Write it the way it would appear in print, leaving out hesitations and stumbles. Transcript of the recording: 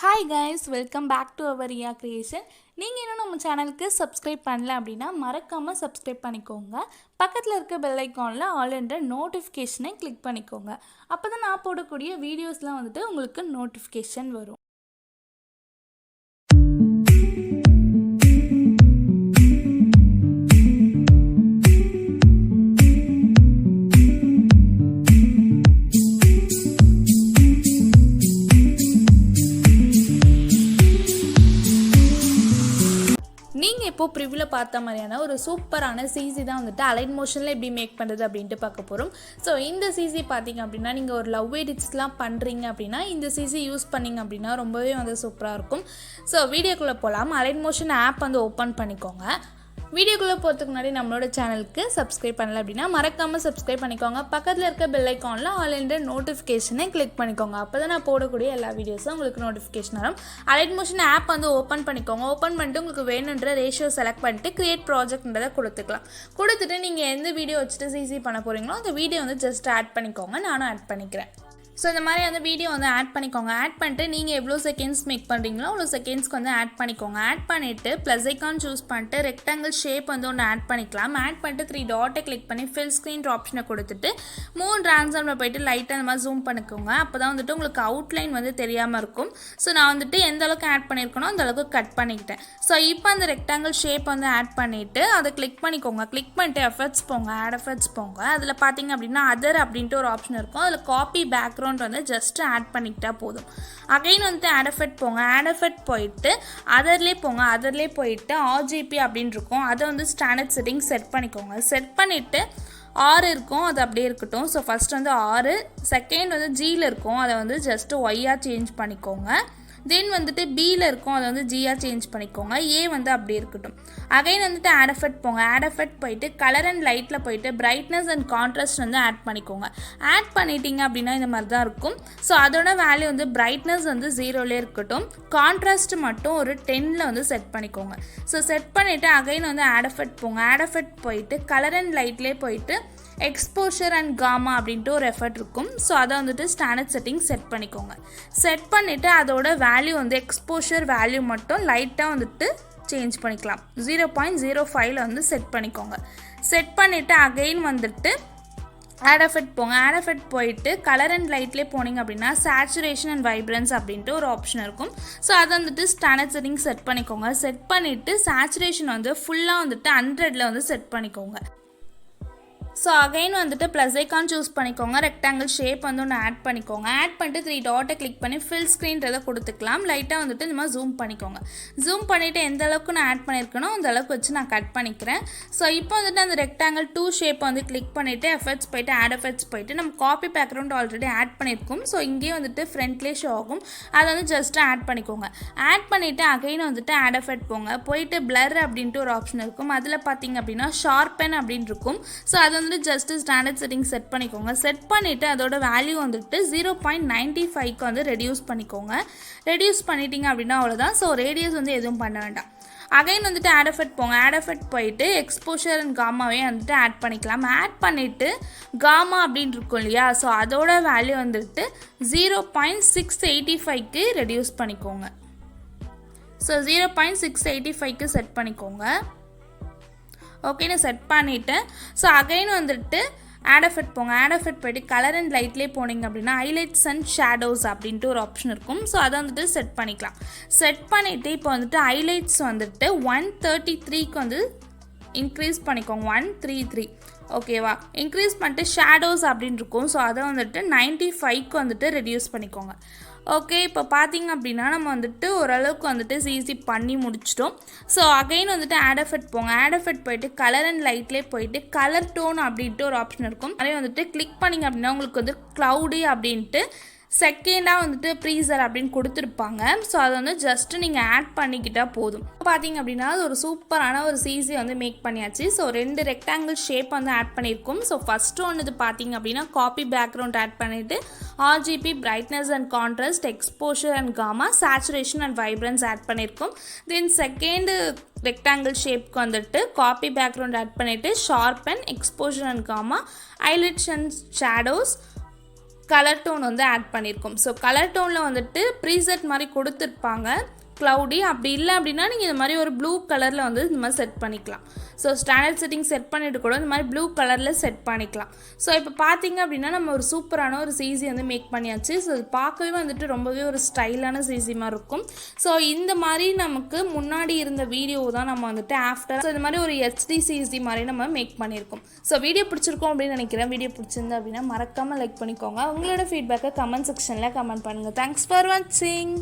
Hi guys, welcome back to our Riya Creation. நீங்கள் இன்னும் நம்ம சேனலுக்கு சப்ஸ்கிரைப் பண்ணல அப்படின்னா மறக்காமல் சப்ஸ்கிரைப் பண்ணிக்கோங்க. பக்கத்தில் இருக்க பெல் ஐக்கானில் ஆல் என்ற நோட்டிஃபிகேஷனை கிளிக் பண்ணிக்கோங்க. அப்போ தான் நான் போடக்கூடிய வீடியோஸ்லாம் உங்களுக்கு நோட்டிஃபிகேஷன் வரும். நீங்கள் இப்போது ப்ரிவியூவில் பார்த்த மாதிரியான ஒரு சூப்பரான சிசி தான் அலைட் மோஷனில் எப்படி மேக் பண்ணுறது அப்படின்ட்டு பார்க்க போகிறோம். ஸோ இந்த சிசி பார்த்திங்க அப்படின்னா நீங்கள் ஒரு லவ் எடிட்ஸ்லாம் பண்ணுறீங்க அப்படின்னா இந்த சிசி யூஸ் பண்ணிங்க அப்படின்னா ரொம்பவே சூப்பராக இருக்கும். ஸோ வீடியோக்குள்ளே போகலாம். அலைட் மோஷன் ஆப் ஓப்பன் பண்ணிக்கோங்க. வீடியோக்குள்ளே போகிறதுக்கு முன்னாடி நம்மளோட சேனலுக்கு சப்ஸ்கிரைப் பண்ணல அப்படின்னா மறக்காமல் சப்ஸ்கிரைப் பண்ணிக்கோங்க. பக்கத்தில் இருக்க பெல் ஐக்கானில் ஆல் என்ற நோட்டிஃபிகேஷனை கிளிக் பண்ணிக்கோங்க. அப்போ தான் நான் போடக்கூடிய எல்லா வீடியோஸும் உங்களுக்கு நோட்டிஃபிகேஷன் வரும். அலைட் மோஷன் ஆப் ஓப்பன் பண்ணிக்கோங்க. ஓப்பன் பண்ணிட்டு உங்களுக்கு வேணுன்ற ரேஷியோ செலக்ட் பண்ணிட்டு கிரியேட் ப்ராஜெக்ட்ன்றதை கொடுத்துட்டு நீங்கள் எந்த வீடியோ வச்சுட்டு சிசி பண்ண போகிறீங்களோ அந்த வீடியோ ஜஸ்ட் ஆட் பண்ணிக்கோங்க. நானும் ஆட் பண்ணிக்கிறேன். ஸோ இந்த மாதிரி வீடியோ ஆட் பண்ணிக்கோங்க. ஆட் பண்ணிட்டு நீங்கள் எவ்வளோ செகண்ட்ஸ் மேக் பண்ணுறீங்களோ அவ்வளோ செகண்ட்ஸ்க்கு ஆட் பண்ணிக்கோங்க. ஆட் பண்ணிவிட்டு ப்ளஸ் ஐக்கான் சூஸ் பண்ணிட்டு ரெக்டாங்கிள் ஷேப் ஒன்று ஆட் பண்ணிக்கலாம். ஆட் பண்ணிட்டு 3 டாட்டை கிளிக் பண்ணி ஃபில் ஸ்க்ரீன் ஆப்ஷனை கொடுத்துட்டு 3 ட்ரான்ஸ்ஃபார்மில் போய்ட்டு லைட்டாக அந்த மாதிரி ஜூம் பண்ணிக்கோங்க. அப்போ தான் உங்களுக்கு அவுட்லைன் தெரியாமல் இருக்கும். ஸோ நான் எந்த அளவுக்கு ஆட் பண்ணியிருக்கணும் அந்த அளவுக்கு கட் பண்ணிக்கிட்டேன். ஸோ இப்போ அந்த ரெக்டாங்கிள் ஷேப் ஆட் பண்ணிவிட்டு அதை கிளிக் பண்ணிக்கோங்க. கிளிக் பண்ணிட்டு எஃபர்ட்ஸ் போங்க, ஆட் எஃபர்ட்ஸ் போங்க. அதில் பார்த்தீங்க அப்படின்னா அதர் அப்படின்ட்டு ஒரு ஆப்ஷன் இருக்கும். அதில் காப்பி பேக்ரவுண்ட் ஜஸ்ட் ஆட் பண்ணிக்கிட்டா போதும். அகைன் ஆட் எஃபெக்ட் போங்க. ஆட் எஃபெக்ட் போயிட்டு அதர்லேயே போயிட்டு ஆர்ஜிபி அப்படின்னு இருக்கும். அதை ஸ்டாண்டர்ட் செட்டிங் செட் பண்ணிக்கோங்க. செட் பண்ணிவிட்டு 6 இருக்கும், அது அப்படியே இருக்கட்டும். ஸோ ஃபஸ்ட் 6, செகண்ட் ஜியில் இருக்கும், அதை ஜஸ்ட் ஒய்யாக சேஞ்ச் பண்ணிக்கோங்க. தென் பியில் இருக்கும், அதை ஜியாக சேஞ்ச் பண்ணிக்கோங்க. ஏ அப்படியே இருக்கட்டும். அகைன் ஆட் எஃபெக்ட் போங்க. ஆட் எஃபெக்ட் போயிட்டு கலர் அண்ட் லைட்டில் போயிட்டு பிரைட்னஸ் அண்ட் கான்ட்ராஸ்ட் ஆட் பண்ணிக்கோங்க. ஆட் பண்ணிட்டீங்க அப்படின்னா இந்த மாதிரி தான் இருக்கும். ஸோ அதோட வேல்யூ பிரைட்னஸ் 0லே இருக்கட்டும். கான்ட்ராஸ்ட் மட்டும் ஒரு 10ல் செட் பண்ணிக்கோங்க. ஸோ செட் பண்ணிவிட்டு அகைன் ஆட் எஃபெக்ட் போங்க. ஆட் எஃபெக்ட் போயிட்டு கலர் அண்ட் லைட்லேயே போயிட்டு எக்ஸ்போஷர் அண்ட் காமா அப்படின்ட்டு ஒரு எஃபர்ட் இருக்கும். ஸோ அதை ஸ்டாண்டர்ட் செட்டிங் செட் பண்ணிக்கோங்க. செட் பண்ணிவிட்டு அதோட வேல்யூ எக்ஸ்போஷர் வேல்யூ மட்டும் லைட்டாக சேஞ்ச் பண்ணிக்கலாம். 0.05ல் செட் பண்ணிக்கோங்க. செட் பண்ணிவிட்டு அகைன் ஆட் எஃபெக்ட் போங்க. ஆட் எஃபெக்ட் போயிட்டு கலர் அண்ட் லைட்லேயே போனீங்க அப்படின்னா சேச்சுரேஷன் அண்ட் வைப்ரன்ஸ் அப்படின்ட்டு ஒரு ஆப்ஷன் இருக்கும். ஸோ அதை ஸ்டாண்டர்ட் செட்டிங் செட் பண்ணிக்கோங்க. செட் பண்ணிவிட்டு சேச்சுரேஷன் ஃபுல்லாக 100ல் செட் பண்ணிக்கோங்க. So again plus icon choose பண்ணிக்கோங்க. ரெக்டாங்கிள் ஷேப் ஒன்று ஆட் பண்ணிக்கோங்க. ஆட் பண்ணிட்டு 3 டாட்டை கிளிக் பண்ணி ஃபில் ஸ்க்ரீன்றதை கொடுத்துக்கலாம். லைட்டாக இந்த மாதிரி ஜூம் பண்ணிக்கோங்க. ஜூம் பண்ணிவிட்டு எந்த அளவுக்கு நான் ஆட் பண்ணியிருக்கணும் அந்த அளவுக்கு வச்சு நான் கட் பண்ணிக்கிறேன். ஸோ இப்போ அந்த ரெக்டாங்கிள் 2 ஷேப்பை கிளிக் பண்ணிவிட்டு எஃபெக்ட்ஸ் போயிட்டு ஆட் எஃபெக்ட்ஸ் போயிட்டு நம்ம காப்பி பேக்ரவுண்ட் ஆல்ரெடி ஆட் பண்ணியிருக்கோம். ஸோ இங்கேயே ஃப்ரண்ட்லேயே ஷோ ஆகும். அதை ஜஸ்ட் ஆட் பண்ணிக்கோங்க. ஆட் பண்ணிவிட்டு அகைன் ஆட் எஃபெக்ட் போங்க. போயிட்டு பிளர் அப்படின்ட்டு ஒரு ஆப்ஷன் இருக்கும். அதில் பார்த்தீங்க அப்படின்னா ஷார்பன் அப்படின்னு இருக்கும். ஸோ அது ஜஸ்ட் ஸ்டாண்டர்ட் செட்டிங் செட் பண்ணிக்கோங்க. செட் பண்ணிவிட்டு அதோட வேல்யூ 0.95க்கு ரெடியூஸ் பண்ணிக்கோங்க. ரெடியூஸ் பண்ணிட்டீங்க அப்படின்னா அவ்வளோதான். ஸோ ரேடியஸ் எதுவும் பண்ண வேண்டாம். அகைன் ஆட் எஃபெக்ட் போங்க. ஆட் எஃபெக்ட் போயிட்டு எக்ஸ்போஷர் அண்ட் காமாவே ஆட் பண்ணிக்கலாம். ஆட் பண்ணிவிட்டு காமா அப்படின்னு இருக்கும் இல்லையா, ஸோ அதோட வேல்யூ 0.685க்கு ரெடியூஸ் பண்ணிக்கோங்க. ஸோ 0.685க்கு செட் பண்ணிக்கோங்க. ஓகேன்னு செட் பண்ணிவிட்டேன். ஸோ அகைன் ஆட் எஃபெக்ட் போங்க. ஆட் எஃபெக்ட் போய்ட்டு கலர் அண்ட் லைட்லேயே போனீங்க அப்படின்னா ஹைலைட்ஸ் அண்ட் ஷேடோஸ் அப்படின்ட்டு ஒரு ஆப்ஷன் இருக்கும். ஸோ அதை செட் பண்ணிக்கலாம். செட் பண்ணிவிட்டு இப்போ ஹைலைட்ஸ் 133க்கு இன்க்ரீஸ் பண்ணிக்கோங்க. 133 ஓகேவா. இன்க்ரீஸ் பண்ணிட்டு ஷேடோஸ் அப்படின்னு இருக்கும். ஸோ அதை 95க்கு ரெடியூஸ் பண்ணிக்கோங்க. ஓகே, இப்போ பார்த்தீங்க அப்படின்னா நம்ம ஓரளவுக்கு சிசி பண்ணி முடிச்சிட்டோம். ஸோ அகைன் ஆட் எஃபெக்ட் போங்க. ஆட் எஃபெக்ட் போயிட்டு கலர் அண்ட் லைட்லேயே போயிட்டு கலர் டோன் அப்படின்ட்டு ஒரு ஆப்ஷன் இருக்கும். அதே கிளிக் பண்ணிங்க அப்படின்னா உங்களுக்கு க்ளவுடி அப்படின்ட்டு செகண்டாக ப்ரீசர் அப்படின்னு கொடுத்துருப்பாங்க. ஸோ அதை ஜஸ்ட்டு நீங்கள் ஆட் பண்ணிக்கிட்டால் போதும். பார்த்தீங்க அப்படின்னா அது ஒரு சூப்பரான ஒரு சிசி மேக் பண்ணியாச்சு. ஸோ 2 ரெக்டாங்கிள் ஷேப் ஆட் பண்ணியிருக்கும். ஸோ ஃபஸ்ட்டு ஒன்று பார்த்தீங்க அப்படின்னா காப்பி பேக்ரவுண்ட் ஆட் பண்ணிவிட்டு RGB brightness and contrast exposure and gamma saturation and vibrance add பண்ணியிருக்கும். தென் செகண்ட் ரெக்டாங்கிள் ஷேப்க்கு காப்பி பேக்ரவுண்ட் ஆட் பண்ணிவிட்டு sharpen exposure and gamma highlights and shadows colour tone வந்து add பண்ணியிருக்கோம். So colour டோனில் வந்துட்டு preset மாதிரி கொடுத்துருப்பாங்க க்ளவுடி. அப்படி இல்லை அப்படின்னா நீங்கள் இந்த மாதிரி ஒரு ப்ளூ கலரில் வந்து இந்த மாதிரி செட் பண்ணிக்கலாம். ஸோ ஸ்டாண்டர்ட் செட்டிங் செட் பண்ணிவிட்டு கூட இந்த மாதிரி ப்ளூ கலரில் செட் பண்ணிக்கலாம். ஸோ இப்போ பார்த்தீங்க அப்படின்னா நம்ம ஒரு சூப்பரான ஒரு சிசி வந்து மேக் பண்ணியாச்சு. ஸோ இது பார்க்கவே வந்துட்டு ரொம்பவே ஒரு ஸ்டைலான சிசி மாதிரி இருக்கும். ஸோ இந்த மாதிரி நமக்கு முன்னாடி இருந்த வீடியோ தான் நம்ம வந்துட்டு ஆஃப்டர் ஸோ இந்த மாதிரி ஒரு ஹெச்டி சிசி மாதிரி நம்ம மேக் பண்ணியிருக்கோம். ஸோ வீடியோ பிடிச்சிருக்கோம் அப்படின்னு நினைக்கிறேன். வீடியோ பிடிச்சிருந்து அப்படின்னா மறக்காமல் லைக் பண்ணிக்கோங்க. உங்களோட ஃபீட்பேக்கை கமெண்ட் செக்ஷனில் கமெண்ட் பண்ணுங்கள். தேங்க்ஸ் ஃபார் வாட்சிங்.